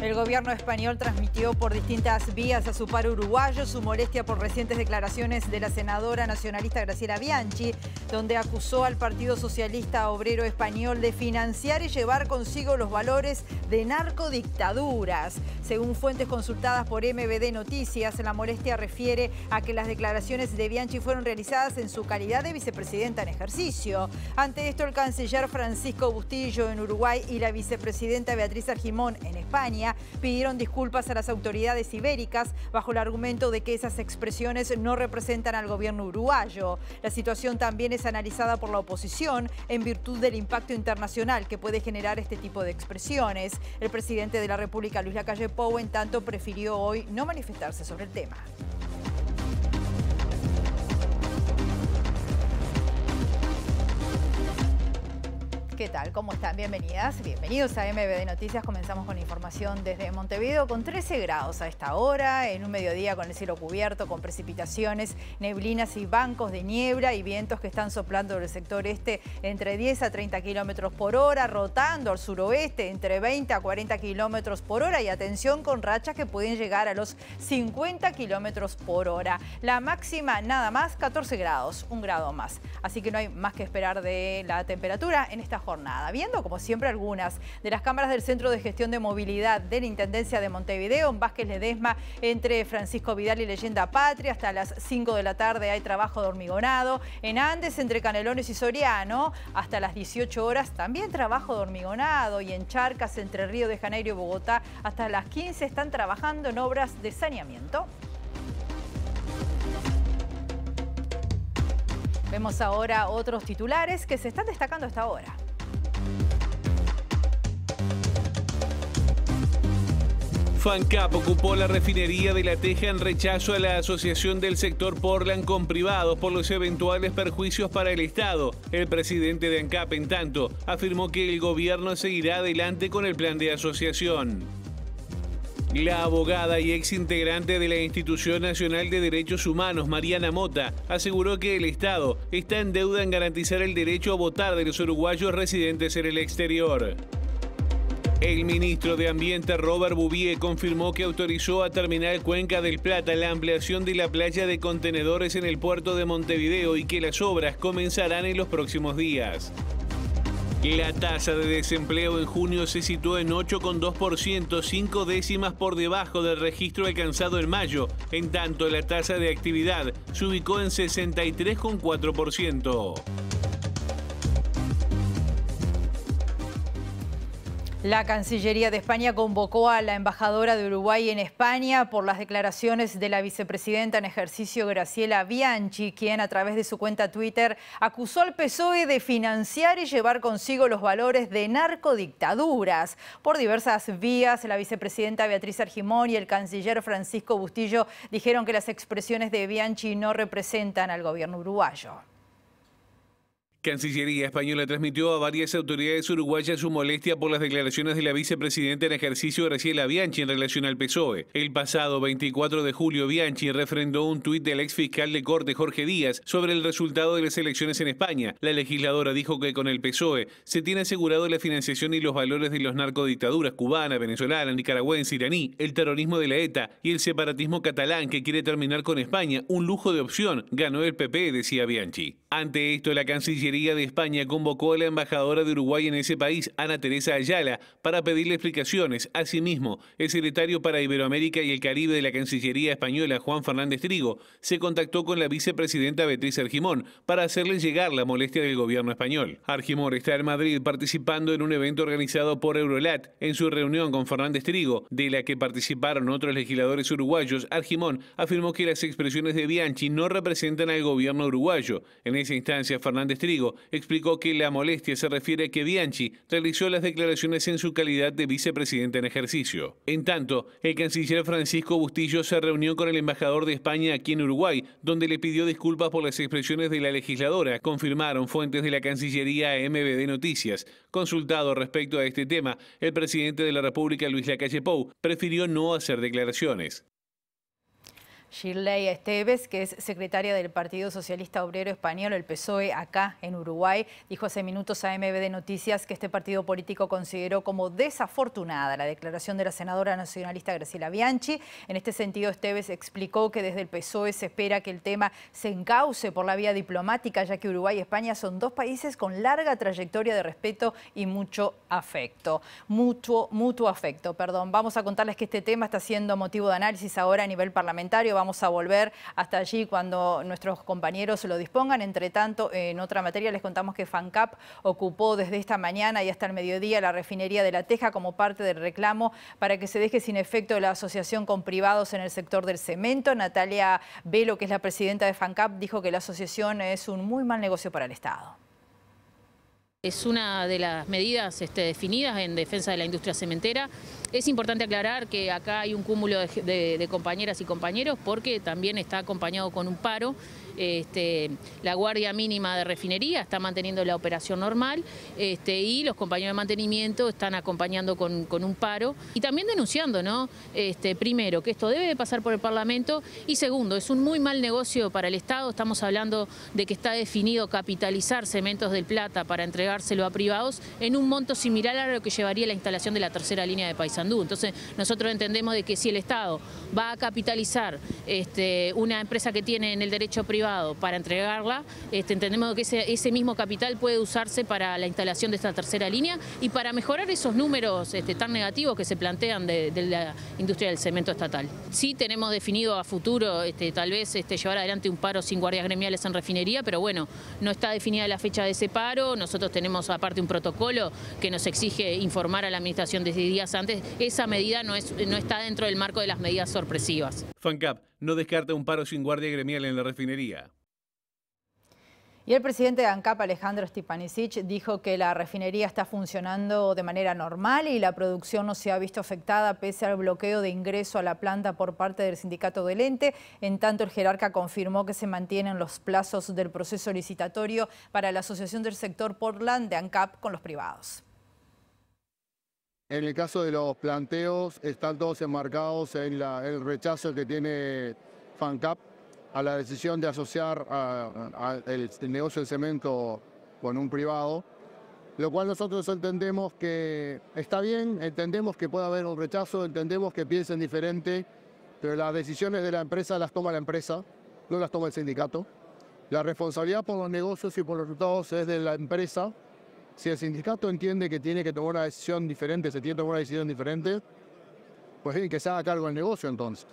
El gobierno español transmitió por distintas vías a su par uruguayo su molestia por recientes declaraciones de la senadora nacionalista Graciela Bianchi, donde acusó al Partido Socialista Obrero Español de financiar y llevar consigo los valores de narcodictaduras. Según fuentes consultadas por MBD Noticias, la molestia refiere a que las declaraciones de Bianchi fueron realizadas en su calidad de vicepresidenta en ejercicio. Ante esto, el canciller Francisco Bustillo en Uruguay y la vicepresidenta Beatriz Argimón en España pidieron disculpas a las autoridades ibéricas bajo el argumento de que esas expresiones no representan al gobierno uruguayo. La situación también es analizada por la oposición en virtud del impacto internacional que puede generar este tipo de expresiones. El presidente de la República, Luis Lacalle Pou, en tanto, prefirió hoy no manifestarse sobre el tema. ¿Qué tal? ¿Cómo están? Bienvenidas, bienvenidos a MBD Noticias. Comenzamos con información desde Montevideo con 13 grados a esta hora, en un mediodía con el cielo cubierto, con precipitaciones, neblinas y bancos de niebla y vientos que están soplando del sector este entre 10 a 30 kilómetros por hora, rotando al suroeste entre 20 a 40 kilómetros por hora y atención con rachas que pueden llegar a los 50 kilómetros por hora. La máxima nada más 14 grados, un grado más. Así que no hay más que esperar de la temperatura en esta jornada. Viendo, como siempre, algunas de las cámaras del Centro de Gestión de Movilidad de la Intendencia de Montevideo, en Vázquez Ledesma, entre Francisco Vidal y Leyenda Patria, hasta las 5 de la tarde hay trabajo de hormigonado. En Andes, entre Canelones y Soriano, hasta las 18 horas, también trabajo de hormigonado. Y en Charcas, entre Río de Janeiro y Bogotá, hasta las 15 están trabajando en obras de saneamiento. Vemos ahora otros titulares que se están destacando hasta ahora. FANCAP ocupó la refinería de La Teja en rechazo a la asociación del sector Portland con privados por los eventuales perjuicios para el Estado. El presidente de ANCAP, en tanto, afirmó que el gobierno seguirá adelante con el plan de asociación. La abogada y exintegrante de la Institución Nacional de Derechos Humanos, Mariana Mota, aseguró que el Estado está en deuda en garantizar el derecho a votar de los uruguayos residentes en el exterior. El ministro de Ambiente, Robert Bouvier, confirmó que autorizó a Terminal Cuenca del Plata la ampliación de la playa de contenedores en el puerto de Montevideo y que las obras comenzarán en los próximos días. La tasa de desempleo en junio se situó en 8,2%, 5 décimas por debajo del registro alcanzado en mayo. En tanto, la tasa de actividad se ubicó en 63,4%. La Cancillería de España convocó a la embajadora de Uruguay en España por las declaraciones de la vicepresidenta en ejercicio Graciela Bianchi, quien a través de su cuenta Twitter acusó al PSOE de financiar y llevar consigo los valores de narcodictaduras. Por diversas vías, la vicepresidenta Beatriz Argimón y el canciller Francisco Bustillo dijeron que las expresiones de Bianchi no representan al gobierno uruguayo. Cancillería española transmitió a varias autoridades uruguayas su molestia por las declaraciones de la vicepresidenta en ejercicio Graciela Bianchi en relación al PSOE. El pasado 24 de julio, Bianchi refrendó un tuit del exfiscal de Corte Jorge Díaz sobre el resultado de las elecciones en España. La legisladora dijo que con el PSOE se tiene asegurado la financiación y los valores de las narcodictaduras cubana, venezolana, nicaragüense, iraní, el terrorismo de la ETA y el separatismo catalán que quiere terminar con España. Un lujo de opción, ganó el PP, decía Bianchi. Ante esto, la Cancillería de España convocó a la embajadora de Uruguay en ese país, Ana Teresa Ayala, para pedirle explicaciones. Asimismo, el secretario para Iberoamérica y el Caribe de la Cancillería española, Juan Fernández Trigo, se contactó con la vicepresidenta Beatriz Argimón para hacerle llegar la molestia del gobierno español. Argimón está en Madrid participando en un evento organizado por Eurolat. En su reunión con Fernández Trigo, de la que participaron otros legisladores uruguayos, Argimón afirmó que las expresiones de Bianchi no representan al gobierno uruguayo. En esa instancia, Fernández Trigo explicó que la molestia se refiere a que Bianchi realizó las declaraciones en su calidad de vicepresidenta en ejercicio. En tanto, el canciller Francisco Bustillo se reunió con el embajador de España aquí en Uruguay, donde le pidió disculpas por las expresiones de la legisladora, confirmaron fuentes de la Cancillería a MBD Noticias. Consultado respecto a este tema, el presidente de la República, Luis Lacalle Pou, prefirió no hacer declaraciones. Shirley Esteves, que es secretaria del Partido Socialista Obrero Español, el PSOE, acá en Uruguay, dijo hace minutos a MBD Noticias que este partido político consideró como desafortunada la declaración de la senadora nacionalista Graciela Bianchi. En este sentido, Esteves explicó que desde el PSOE se espera que el tema se encauce por la vía diplomática, ya que Uruguay y España son dos países con larga trayectoria de respeto y mucho afecto. Mutuo afecto, perdón. Vamos a contarles que este tema está siendo motivo de análisis ahora a nivel parlamentario. Vamos a volver hasta allí cuando nuestros compañeros lo dispongan. Entre tanto, en otra materia les contamos que FANCAP ocupó desde esta mañana y hasta el mediodía la refinería de La Teja como parte del reclamo para que se deje sin efecto la asociación con privados en el sector del cemento. Natalia Velo, que es la presidenta de FANCAP, dijo que la asociación es un muy mal negocio para el Estado. Es una de las medidas definidas en defensa de la industria cementera. Es importante aclarar que acá hay un cúmulo de compañeras y compañeros porque también está acompañado con un paro. La guardia mínima de refinería está manteniendo la operación normal y los compañeros de mantenimiento están acompañando con un paro y también denunciando, ¿no? Primero, que esto debe pasar por el Parlamento y segundo, es un muy mal negocio para el Estado. Estamos hablando de que está definido capitalizar Cementos del Plata para entregárselo a privados en un monto similar a lo que llevaría la instalación de la tercera línea de Paysandú. Entonces nosotros entendemos de que si el Estado va a capitalizar una empresa que tiene en el derecho privado para entregarla, entendemos que ese mismo capital puede usarse para la instalación de esta tercera línea y para mejorar esos números tan negativos que se plantean de la industria del cemento estatal. Sí tenemos definido a futuro tal vez llevar adelante un paro sin guardias gremiales en refinería, pero bueno, no está definida la fecha de ese paro. Nosotros tenemos aparte un protocolo que nos exige informar a la administración desde días antes. Esa medida no está dentro del marco de las medidas sorpresivas. FANCAP no descarta un paro sin guardia gremial en la refinería. Y el presidente de ANCAP, Alejandro Stipanisic, dijo que la refinería está funcionando de manera normal y la producción no se ha visto afectada pese al bloqueo de ingreso a la planta por parte del sindicato del ente. En tanto, el jerarca confirmó que se mantienen los plazos del proceso licitatorio para la asociación del sector Portland de ANCAP con los privados. En el caso de los planteos, están todos enmarcados en el rechazo que tiene FANCAP a la decisión de asociar el negocio del cemento con un privado, lo cual nosotros entendemos que está bien, entendemos que puede haber un rechazo, entendemos que piensen diferente, pero las decisiones de la empresa las toma la empresa, no las toma el sindicato. La responsabilidad por los negocios y por los resultados es de la empresa. Si el sindicato entiende que tiene que tomar una decisión diferente, se tiene que tomar una decisión diferente, pues bien, que se haga cargo del negocio entonces.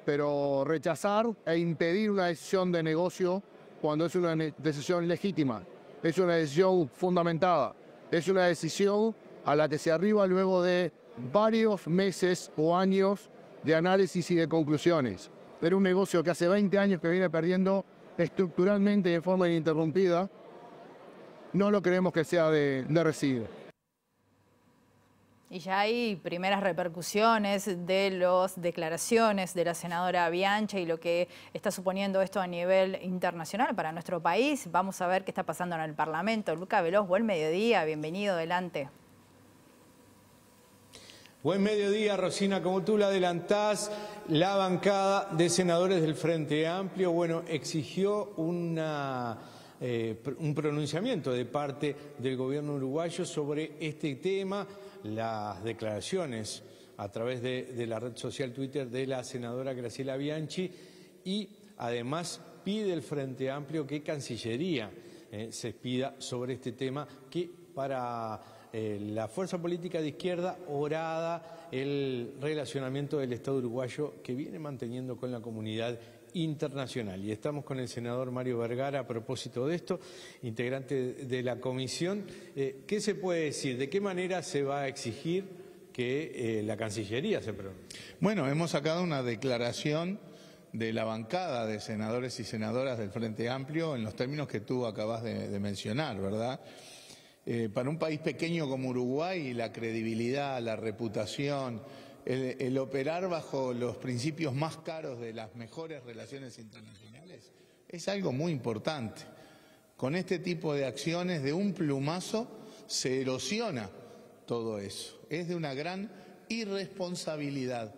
Pero rechazar e impedir una decisión de negocio cuando es una decisión legítima, es una decisión fundamentada, es una decisión a la que se arriba luego de varios meses o años de análisis y de conclusiones. Era un negocio que hace 20 años que viene perdiendo estructuralmente y de forma ininterrumpida. No lo creemos que sea de residuo. Y ya hay primeras repercusiones de las declaraciones de la senadora Bianchi y lo que está suponiendo esto a nivel internacional para nuestro país. Vamos a ver qué está pasando en el Parlamento. Luca Veloz, buen mediodía, bienvenido, adelante. Buen mediodía, Rosina. Como tú la adelantás, la bancada de senadores del Frente Amplio, exigió un pronunciamiento de parte del gobierno uruguayo sobre este tema. Las declaraciones a través de la red social Twitter de la senadora Graciela Bianchi y además pide el Frente Amplio que Cancillería se expida sobre este tema que para la fuerza política de izquierda orada el relacionamiento del Estado uruguayo que viene manteniendo con la comunidad internacional. Y estamos con el senador Mario Vergara a propósito de esto, integrante de la comisión. ¿Qué se puede decir? ¿De qué manera se va a exigir que la Cancillería se pronuncie? Bueno, hemos sacado una declaración de la bancada de senadores y senadoras del Frente Amplio en los términos que tú acabas de mencionar, ¿verdad? Para un país pequeño como Uruguay, la credibilidad, la reputación, el operar bajo los principios más caros de las mejores relaciones internacionales es algo muy importante. Con este tipo de acciones de un plumazo se erosiona todo eso. Es de una gran irresponsabilidad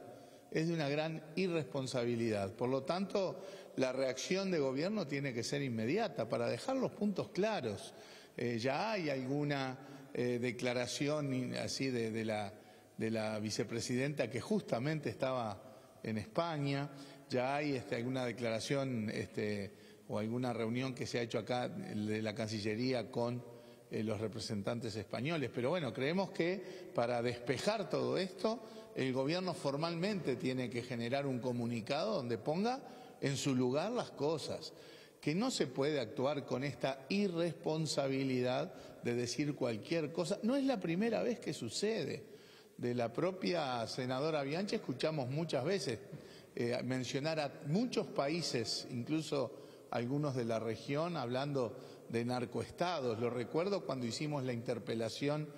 es de una gran irresponsabilidad. Por lo tanto, la reacción de gobierno tiene que ser inmediata para dejar los puntos claros. Ya hay alguna declaración así de la vicepresidenta que justamente estaba en España, ya hay alguna declaración o alguna reunión que se ha hecho acá de la Cancillería con los representantes españoles. Pero bueno, creemos que para despejar todo esto, el gobierno formalmente tiene que generar un comunicado donde ponga en su lugar las cosas, que no se puede actuar con esta irresponsabilidad de decir cualquier cosa. No es la primera vez que sucede. De la propia senadora Bianchi escuchamos muchas veces mencionar a muchos países, incluso algunos de la región, hablando de narcoestados. Lo recuerdo cuando hicimos la interpelación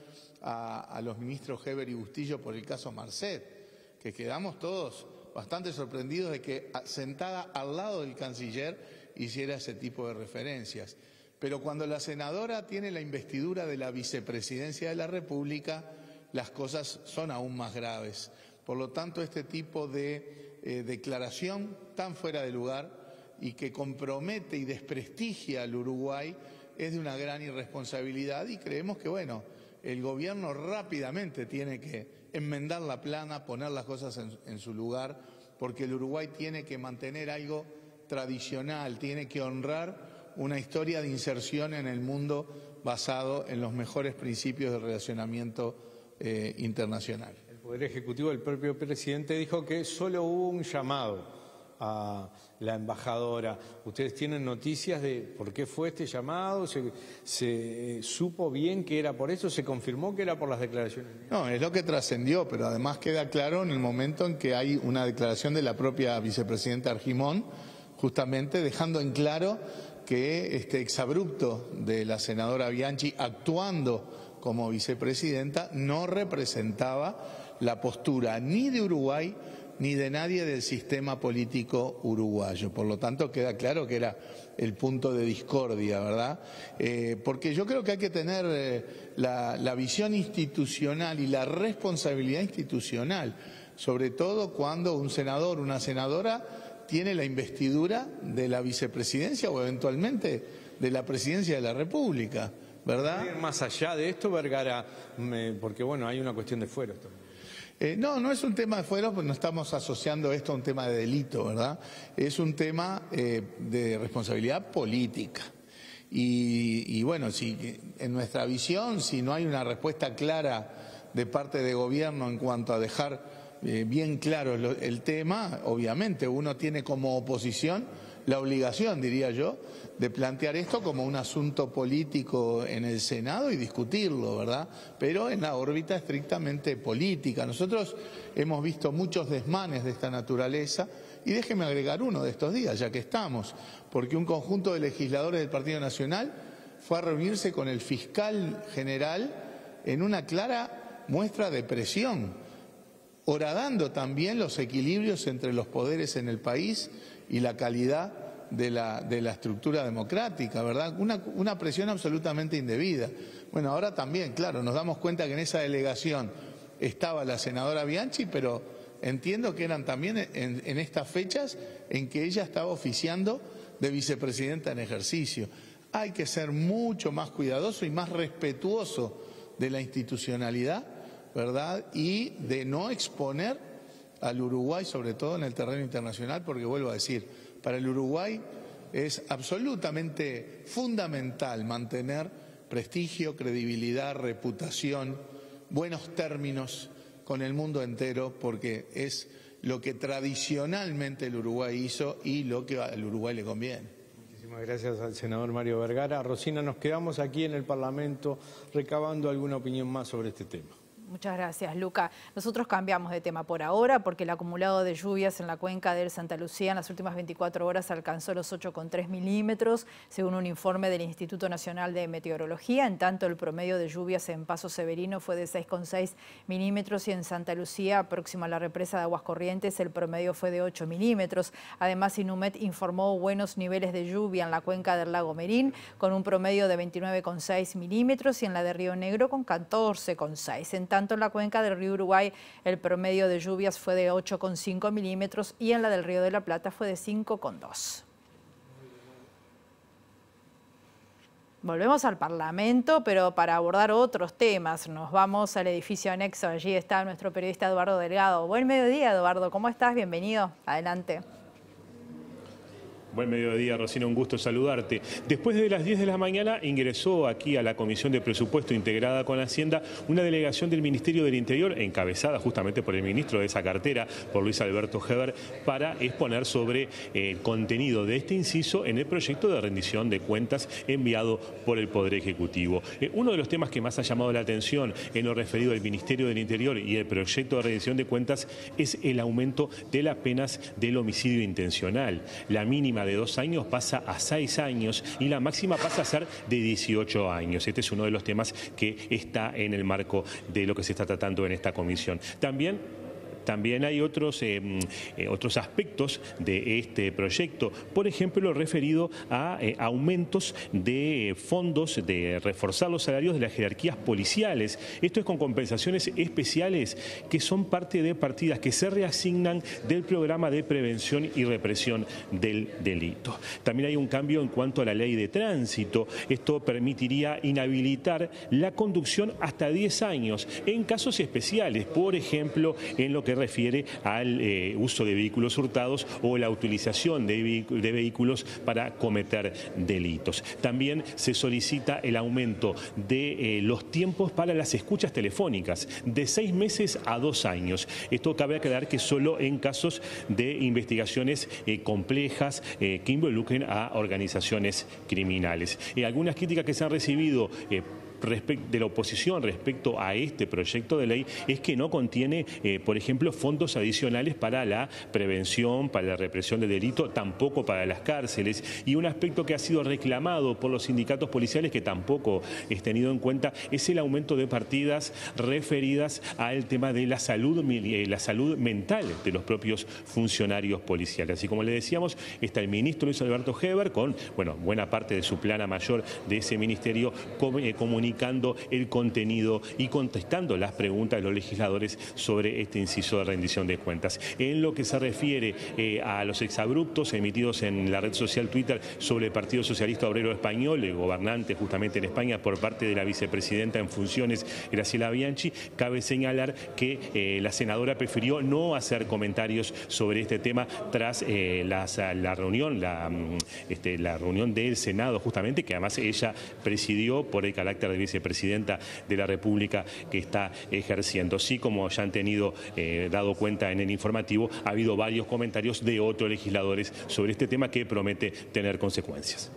a los ministros Heber y Bustillo por el caso Marcet, que quedamos todos bastante sorprendidos de que sentada al lado del canciller hiciera ese tipo de referencias. Pero cuando la senadora tiene la investidura de la vicepresidencia de la República, las cosas son aún más graves. Por lo tanto, este tipo de declaración tan fuera de lugar y que compromete y desprestigia al Uruguay es de una gran irresponsabilidad, y creemos que, bueno, el gobierno rápidamente tiene que enmendar la plana, poner las cosas en su lugar, porque el Uruguay tiene que mantener algo tradicional, tiene que honrar una historia de inserción en el mundo basado en los mejores principios de relacionamiento internacional. El Poder Ejecutivo, el propio presidente, dijo que solo hubo un llamado a la embajadora. ¿Ustedes tienen noticias de por qué fue este llamado? ¿Se supo bien que era por eso? ¿Se confirmó que era por las declaraciones? No, es lo que trascendió, pero además queda claro en el momento en que hay una declaración de la propia vicepresidenta Argimón, justamente dejando en claro que este exabrupto de la senadora Bianchi actuando como vicepresidenta no representaba la postura ni de Uruguay ni de nadie del sistema político uruguayo. Por lo tanto, queda claro que era el punto de discordia, ¿verdad? Porque yo creo que hay que tener la visión institucional y la responsabilidad institucional, sobre todo cuando un senador, una senadora, tiene la investidura de la vicepresidencia o eventualmente de la presidencia de la República, ¿verdad? Más allá de esto, Vergara, porque bueno, hay una cuestión de fueros también. No es un tema de fuero, pues no estamos asociando esto a un tema de delito, ¿verdad? Es un tema de responsabilidad política. Y bueno, si en nuestra visión, si no hay una respuesta clara de parte de gobierno en cuanto a dejar bien claro el tema, obviamente uno tiene como oposición la obligación, diría yo, de plantear esto como un asunto político en el Senado y discutirlo, ¿verdad? Pero en la órbita estrictamente política. Nosotros hemos visto muchos desmanes de esta naturaleza, y déjeme agregar uno de estos días, ya que estamos, porque un conjunto de legisladores del Partido Nacional fue a reunirse con el fiscal general en una clara muestra de presión, horadando también los equilibrios entre los poderes en el país y la calidad de la estructura democrática, ¿verdad? Una presión absolutamente indebida. Bueno, ahora también, claro, nos damos cuenta que en esa delegación estaba la senadora Bianchi, pero entiendo que eran también en estas fechas en que ella estaba oficiando de vicepresidenta en ejercicio. Hay que ser mucho más cuidadoso y más respetuoso de la institucionalidad, ¿verdad? Y de no exponer al Uruguay, sobre todo en el terreno internacional, porque vuelvo a decir, para el Uruguay es absolutamente fundamental mantener prestigio, credibilidad, reputación, buenos términos con el mundo entero, porque es lo que tradicionalmente el Uruguay hizo y lo que al Uruguay le conviene. Muchísimas gracias al senador Mario Vergara. Rosina, nos quedamos aquí en el Parlamento recabando alguna opinión más sobre este tema. Muchas gracias, Luca. Nosotros cambiamos de tema por ahora porque el acumulado de lluvias en la cuenca del Santa Lucía en las últimas 24 horas alcanzó los 8,3 milímetros, según un informe del Instituto Nacional de Meteorología. En tanto, el promedio de lluvias en Paso Severino fue de 6,6 milímetros y en Santa Lucía, próxima a la represa de Aguas Corrientes, el promedio fue de 8 milímetros. Además, Inumet informó buenos niveles de lluvia en la cuenca del lago Merín, con un promedio de 29,6 milímetros y en la de Río Negro con 14,6. tanto en la cuenca del río Uruguay el promedio de lluvias fue de 8,5 milímetros y en la del Río de la Plata fue de 5,2. Volvemos al Parlamento, pero para abordar otros temas. Nos vamos al edificio anexo. Allí está nuestro periodista Eduardo Delgado. Buen mediodía, Eduardo. ¿Cómo estás? Bienvenido. Adelante. Buen mediodía, Rosina, un gusto saludarte. Después de las 10 de la mañana ingresó aquí a la Comisión de Presupuesto integrada con Hacienda una delegación del Ministerio del Interior, encabezada justamente por el ministro de esa cartera, por Luis Alberto Heber, para exponer sobre el contenido de este inciso en el proyecto de rendición de cuentas enviado por el Poder Ejecutivo. Uno de los temas que más ha llamado la atención en lo referido al Ministerio del Interior y el proyecto de rendición de cuentas es el aumento de las penas del homicidio intencional. La mínima de 2 años pasa a 6 años y la máxima pasa a ser de 18 años. Este es uno de los temas que está en el marco de lo que se está tratando en esta comisión. También hay otros aspectos de este proyecto, por ejemplo, lo referido a aumentos de fondos, de reforzar los salarios de las jerarquías policiales. Esto es con compensaciones especiales que son parte de partidas que se reasignan del programa de prevención y represión del delito. También hay un cambio en cuanto a la ley de tránsito. Esto permitiría inhabilitar la conducción hasta 10 años en casos especiales, por ejemplo, en lo que refiere al uso de vehículos hurtados o la utilización de vehículos para cometer delitos. También se solicita el aumento de los tiempos para las escuchas telefónicas de 6 meses a 2 años. Esto cabe aclarar que solo en casos de investigaciones complejas que involucren a organizaciones criminales. Algunas críticas que se han recibido de la oposición respecto a este proyecto de ley es que no contiene, por ejemplo, fondos adicionales para la prevención, para la represión del delito, tampoco para las cárceles. Y un aspecto que ha sido reclamado por los sindicatos policiales, que tampoco es tenido en cuenta, es el aumento de partidas referidas al tema de la salud mental de los propios funcionarios policiales. Así como le decíamos, está el ministro Luis Alberto Heber con, buena parte de su plana mayor de ese ministerio comunicando el contenido y contestando las preguntas de los legisladores sobre este inciso de rendición de cuentas. En lo que se refiere a los exabruptos emitidos en la red social Twitter sobre el Partido Socialista Obrero Español, el gobernante justamente en España por parte de la vicepresidenta en funciones, Graciela Bianchi, cabe señalar que la senadora prefirió no hacer comentarios sobre este tema tras la reunión del Senado, justamente, que además ella presidió por el carácter de vicepresidenta de la República que está ejerciendo. Sí, como ya han dado cuenta en el informativo, ha habido varios comentarios de otros legisladores sobre este tema que promete tener consecuencias.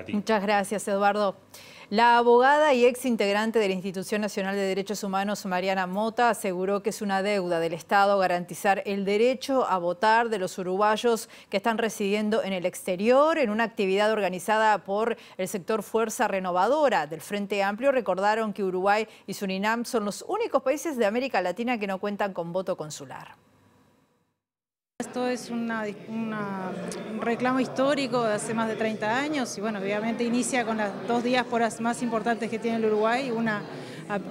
Muchas gracias, Eduardo. La abogada y ex integrante de la Institución Nacional de Derechos Humanos, Mariana Mota, aseguró que es una deuda del Estado garantizar el derecho a votar de los uruguayos que están residiendo en el exterior. En una actividad organizada por el sector Fuerza Renovadora del Frente Amplio, recordaron que Uruguay y Surinam son los únicos países de América Latina que no cuentan con voto consular. Esto es un reclamo histórico de hace más de 30 años y obviamente inicia con las 2 diásporas más importantes que tiene el Uruguay, una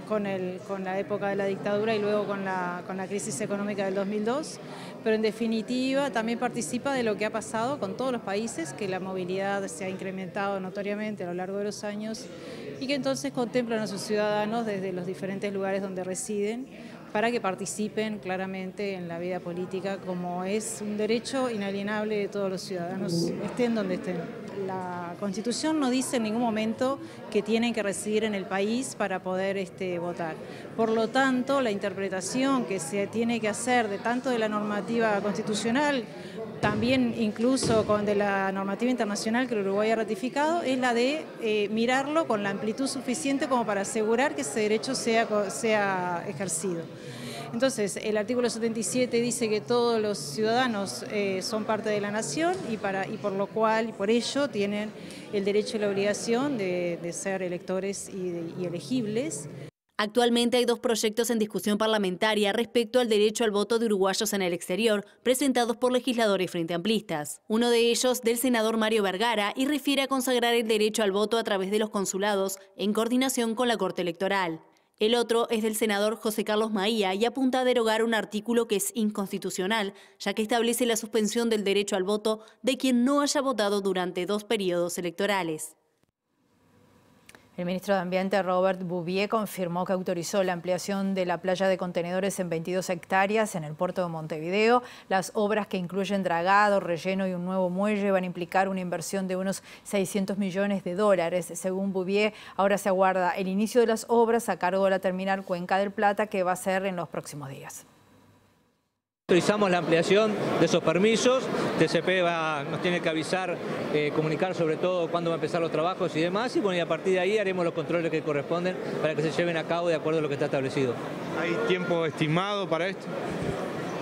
con la época de la dictadura y luego con la crisis económica del 2002, pero en definitiva también participa de lo que ha pasado con todos los países, que la movilidad se ha incrementado notoriamente a lo largo de los años y que entonces contemplan a sus ciudadanos desde los diferentes lugares donde residen, para que participen claramente en la vida política, como es un derecho inalienable de todos los ciudadanos, estén donde estén. La Constitución no dice en ningún momento que tienen que residir en el país para poder votar. Por lo tanto, la interpretación que se tiene que hacer tanto de la normativa constitucional, también incluso de la normativa internacional que el Uruguay ha ratificado, es la de mirarlo con la amplitud suficiente como para asegurar que ese derecho sea ejercido. Entonces, el artículo 77 dice que todos los ciudadanos son parte de la nación y por ello tienen el derecho y la obligación de ser electores y elegibles. Actualmente hay 2 proyectos en discusión parlamentaria respecto al derecho al voto de uruguayos en el exterior, presentados por legisladores frente amplistas. Uno de ellos, del senador Mario Vergara, y refiere a consagrar el derecho al voto a través de los consulados, en coordinación con la Corte Electoral. El otro es del senador José Carlos Maía y apunta a derogar un artículo que es inconstitucional, ya que establece la suspensión del derecho al voto de quien no haya votado durante 2 periodos electorales. El ministro de Ambiente, Robert Bouvier, confirmó que autorizó la ampliación de la playa de contenedores en 22 hectáreas en el puerto de Montevideo. Las obras, que incluyen dragado, relleno y un nuevo muelle, van a implicar una inversión de unos 600 millones de dólares. Según Bouvier, ahora se aguarda el inicio de las obras a cargo de la terminal Cuenca del Plata, que va a ser en los próximos días. Autorizamos la ampliación de esos permisos. TCP nos tiene que avisar, comunicar sobre todo cuándo va a empezar los trabajos y demás, y bueno, y a partir de ahí haremos los controles que corresponden para que se lleven a cabo de acuerdo a lo que está establecido. ¿Hay tiempo estimado para esto?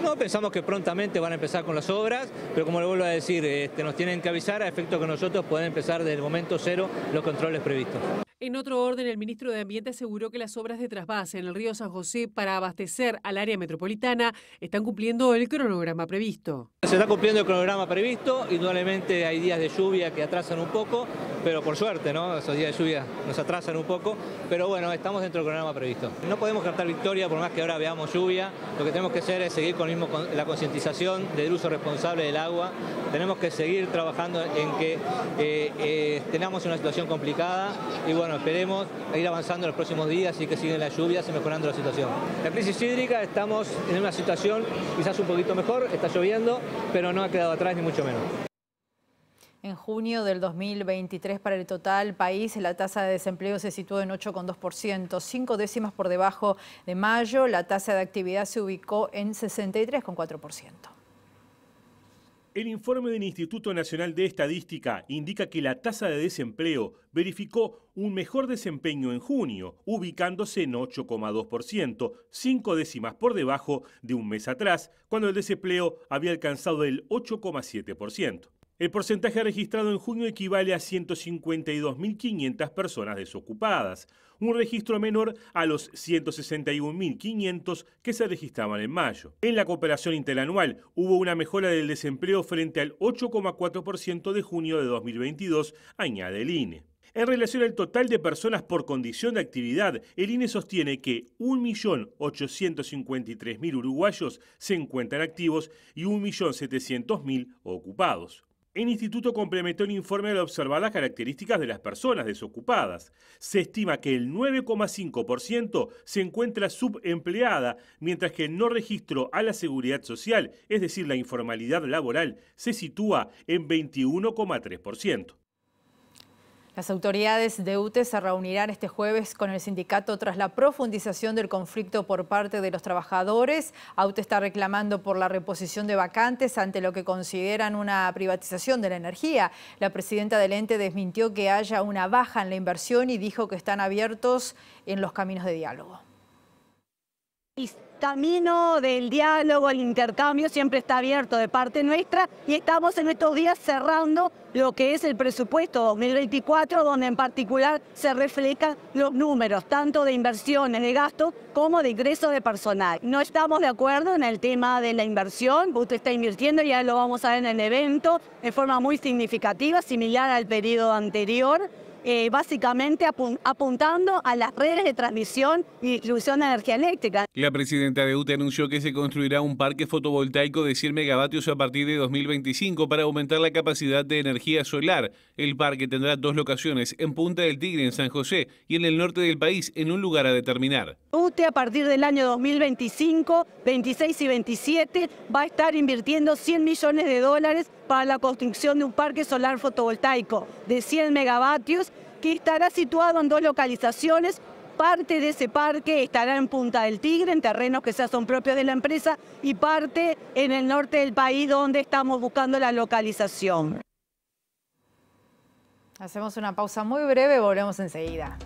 No, pensamos que prontamente van a empezar con las obras, pero como le vuelvo a decir, nos tienen que avisar a efecto que nosotros podamos empezar desde el momento cero los controles previstos. En otro orden, el ministro de Ambiente aseguró que las obras de trasvase en el río San José para abastecer al área metropolitana están cumpliendo el cronograma previsto. Se está cumpliendo el cronograma previsto, indudablemente hay días de lluvia que atrasan un poco, pero por suerte, ¿no? Esos días de lluvia nos atrasan un poco, pero bueno, estamos dentro del cronograma previsto. No podemos cantar victoria por más que ahora veamos lluvia, lo que tenemos que hacer es seguir con la concientización del uso responsable del agua, tenemos que seguir trabajando en que tengamos una situación complicada y bueno, esperemos ir avanzando en los próximos días y que siguen las lluvias y mejorando la situación. La crisis hídrica, estamos en una situación quizás un poquito mejor, está lloviendo, pero no ha quedado atrás ni mucho menos. En junio del 2023, para el total país, la tasa de desempleo se situó en 8,2%, 5 décimas por debajo de mayo. La tasa de actividad se ubicó en 63,4%. El informe del Instituto Nacional de Estadística indica que la tasa de desempleo verificó un mejor desempeño en junio, ubicándose en 8,2%, 5 décimas por debajo de un mes atrás, cuando el desempleo había alcanzado el 8,7%. El porcentaje registrado en junio equivale a 152.500 personas desocupadas, un registro menor a los 161.500 que se registraban en mayo. En la comparación interanual hubo una mejora del desempleo frente al 8,4% de junio de 2022, añade el INE. En relación al total de personas por condición de actividad, el INE sostiene que 1.853.000 uruguayos se encuentran activos y 1.700.000 ocupados. El instituto complementó el informe al observar las características de las personas desocupadas. Se estima que el 9,5% se encuentra subempleada, mientras que el no registro a la seguridad social, es decir, la informalidad laboral, se sitúa en 21,3%. Las autoridades de UTE se reunirán este jueves con el sindicato tras la profundización del conflicto por parte de los trabajadores. UTE está reclamando por la reposición de vacantes ante lo que consideran una privatización de la energía. La presidenta del ente desmintió que haya una baja en la inversión y dijo que están abiertos en los caminos de diálogo. El camino del diálogo, el intercambio siempre está abierto de parte nuestra y estamos en estos días cerrando lo que es el presupuesto 2024, donde en particular se reflejan los números, tanto de inversiones, de gastos, como de ingresos de personal. No estamos de acuerdo en el tema de la inversión, usted está invirtiendo, ya lo vamos a ver en el evento, de forma muy significativa, similar al periodo anterior. Básicamente apuntando a las redes de transmisión y distribución de energía eléctrica. La presidenta de UTE anunció que se construirá un parque fotovoltaico de 100 megavatios a partir de 2025 para aumentar la capacidad de energía solar. El parque tendrá 2 locaciones, en Punta del Tigre, en San José, y en el norte del país, en un lugar a determinar. UTE a partir del año 2025, 26 y 27 va a estar invirtiendo 100 millones de dólares para la construcción de un parque solar fotovoltaico de 100 megavatios que estará situado en 2 localizaciones. Parte de ese parque estará en Punta del Tigre, en terrenos que ya son propios de la empresa, y parte en el norte del país, donde estamos buscando la localización. Hacemos una pausa muy breve, volvemos enseguida.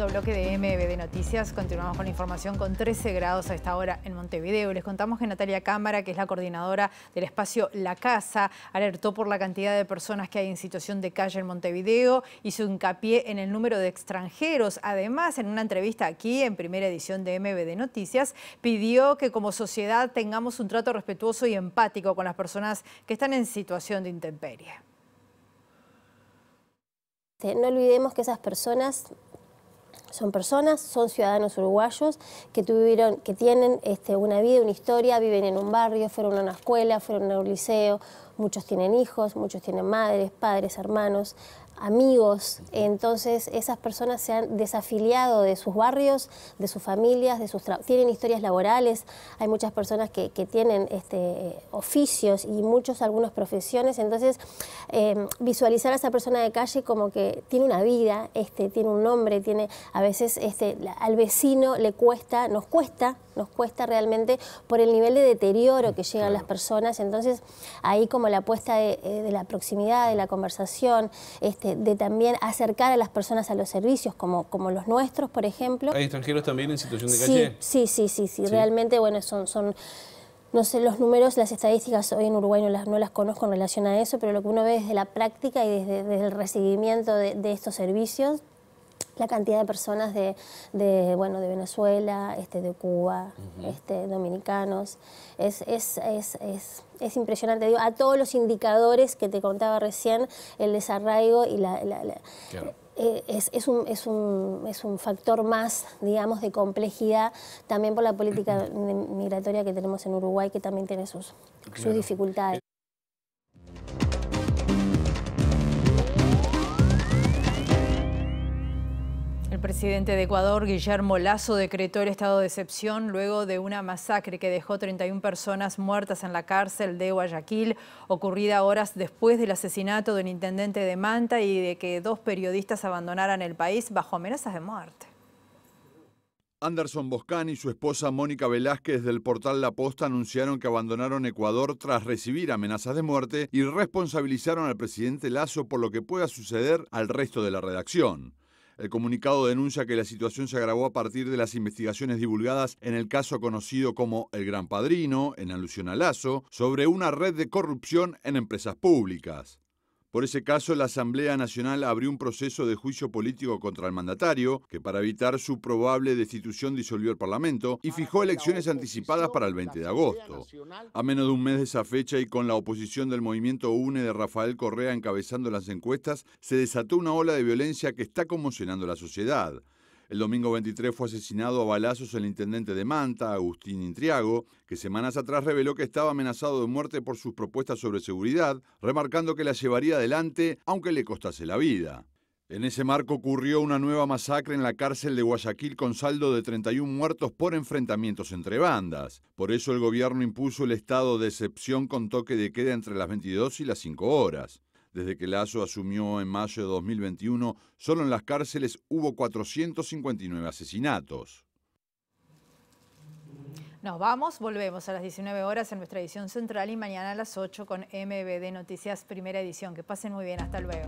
segundo bloque de MBD Noticias. Continuamos con la información con 13 grados a esta hora en Montevideo. Les contamos que Natalia Cámara, que es la coordinadora del espacio La Casa, alertó por la cantidad de personas que hay en situación de calle en Montevideo, hizo hincapié en el número de extranjeros. Además, en una entrevista aquí en primera edición de MBD Noticias, pidió que como sociedad tengamos un trato respetuoso y empático con las personas que están en situación de intemperie. No olvidemos que esas personas son ciudadanos uruguayos que tienen una vida, una historia, viven en un barrio, fueron a una escuela, fueron a un liceo, muchos tienen hijos, muchos tienen madres, padres, hermanos, amigos. Entonces esas personas se han desafiliado de sus barrios, de sus familias, tienen historias laborales. Hay muchas personas que tienen oficios y algunas profesiones. Entonces visualizar a esa persona de calle como que tiene una vida, tiene un nombre, a veces al vecino nos cuesta realmente por el nivel de deterioro que llegan las personas. Entonces ahí como la apuesta de la proximidad, de la conversación, de también acercar a las personas a los servicios como los nuestros, por ejemplo. ¿Hay extranjeros también en situación de calle? Sí. Realmente, bueno, son no sé los números, las estadísticas hoy en Uruguay no las conozco en relación a eso, pero lo que uno ve desde la práctica y desde el recibimiento de estos servicios, la cantidad de personas de Venezuela, de Cuba, dominicanos, es impresionante. Digo, a todos los indicadores que te contaba recién, el desarraigo y claro. Es un factor más, digamos, de complejidad también por la política migratoria que tenemos en Uruguay, que también tiene sus dificultades. El presidente de Ecuador, Guillermo Lasso, decretó el estado de excepción luego de una masacre que dejó 31 personas muertas en la cárcel de Guayaquil, ocurrida horas después del asesinato del intendente de Manta y de que 2 periodistas abandonaran el país bajo amenazas de muerte. Anderson Boscán y su esposa Mónica Velázquez del portal La Posta anunciaron que abandonaron Ecuador tras recibir amenazas de muerte y responsabilizaron al presidente Lasso por lo que pueda suceder al resto de la redacción. El comunicado denuncia que la situación se agravó a partir de las investigaciones divulgadas en el caso conocido como El Gran Padrino, en alusión a Lasso, sobre una red de corrupción en empresas públicas. Por ese caso, la Asamblea Nacional abrió un proceso de juicio político contra el mandatario, que para evitar su probable destitución disolvió el Parlamento y fijó elecciones anticipadas para el 20 de agosto. A menos de un mes de esa fecha y con la oposición del movimiento UNE de Rafael Correa encabezando las encuestas, se desató una ola de violencia que está conmocionando la sociedad. El domingo 23 fue asesinado a balazos el intendente de Manta, Agustín Intriago, que semanas atrás reveló que estaba amenazado de muerte por sus propuestas sobre seguridad, remarcando que las llevaría adelante aunque le costase la vida. En ese marco ocurrió una nueva masacre en la cárcel de Guayaquil con saldo de 31 muertos por enfrentamientos entre bandas. Por eso el gobierno impuso el estado de excepción con toque de queda entre las 22 y las 5 horas. Desde que Lasso asumió en mayo de 2021, solo en las cárceles hubo 459 asesinatos. Nos vamos, volvemos a las 19 horas en nuestra edición central y mañana a las 8 con MBD Noticias, primera edición. Que pasen muy bien, hasta luego.